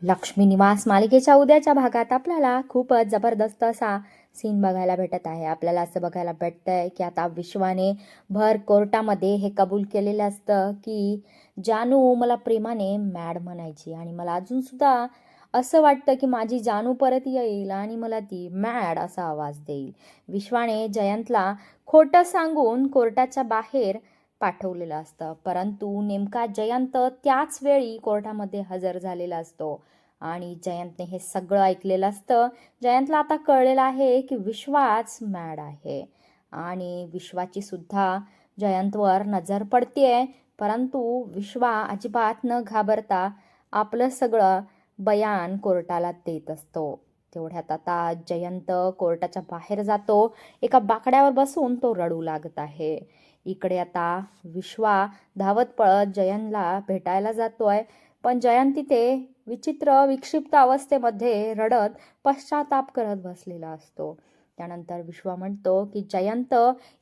लक्ष्मी निवास मालिकेच्या उद्याच्या भागात आपल्याला खूपच जबरदस्त असा सीन बघायला भेटत आहे. आपल्याला असं बघायला भेटतंय की आता विश्वाने भर कोर्टामध्ये हे कबूल केलेलं असतं की जानू मला प्रेमाने मॅड म्हणायची आणि मला अजून सुद्धा असं वाटतं की माझी जानू परत येईल आणि मला ती मॅड असा आवाज देईल. विश्वाने जयंतला खोटं सांगून कोर्टाच्या बाहेर पाठवलेलं असतं, परंतु नेमका जयंत त्याच वेळी कोर्टामध्ये हजर झालेला असतो आणि जयंतने हे सगळं ऐकलेलं असतं. जयंतला आता कळलेलं आहे की विश्वाच मॅड आहे आणि विश्वाची सुद्धा जयंतवर नजर पडतेय, परंतु विश्वा अजिबात न घाबरता आपलं सगळं बयान कोर्टाला देत असतो. तेवढ्यात आता जयंत कोर्टाच्या बाहेर जातो. एका बाकड्यावर बसून तो रडू लागत आहे. इकडे आता विश्वा धावत पळत जयंतला भेटायला जातोय, पण जयंत तिथे विचित्र विक्षिप्त अवस्थेमध्ये रडत पश्चाताप करत बसलेला असतो. त्यानंतर विश्वा म्हणतो की जयंत,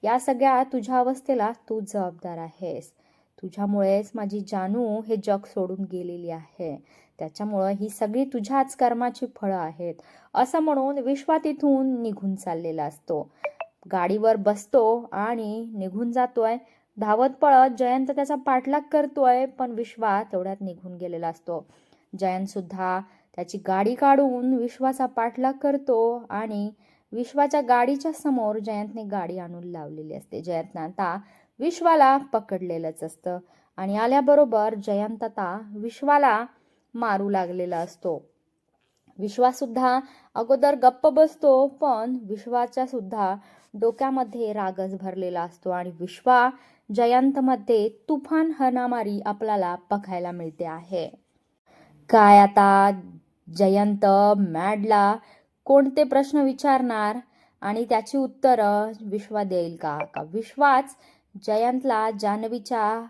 या सगळ्या तुझ्या अवस्थेला तू जबाबदार आहेस. तुझ्यामुळेच माझी जानू हे जग सोडून गेलेली आहे. त्याच्यामुळं ही सगळी तुझ्याच कर्माची फळं आहेत, असं म्हणून विश्वा तिथून निघून चाललेला असतो. गाडीवर बसतो आणि निघून जातोय. धावत पळत जयंत त्याचा पाठलाग करतोय, पण विश्वा तेवढ्यात निघून गेलेला असतो. जयंत सुद्धा त्याची गाडी काढून विश्वाचा पाठलाग करतो आणि विश्वाच्या गाडीच्या समोर जयंतने गाडी आणून लावलेली असते. जयंतनं आता विश्वाला पकडलेलंच असतं आणि आल्याबरोबर जयंत आता विश्वाला मारू लागलेला असतो. विश्वासुद्धा अगोदर गप्प बसतो, पण विश्वाच्या सुद्धा डोक्यामध्ये रागच भरलेला असतो आणि विश्वा जयंतमध्ये तुफान हाणामारी आपल्याला बघायला मिळते आहे. काय आता जयंत मॅडला कोणते प्रश्न विचारणार आणि त्याची उत्तरं विश्वा देईल का? विश्वाच जयंतला जान्हवीच्या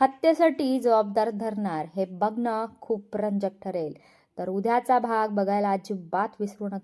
हत्येसाठी जबाबदार धरणार, हे बघणं खूप रंजक ठरेल. तर उद्याचा भाग बघायला अजिबात विसरू नका.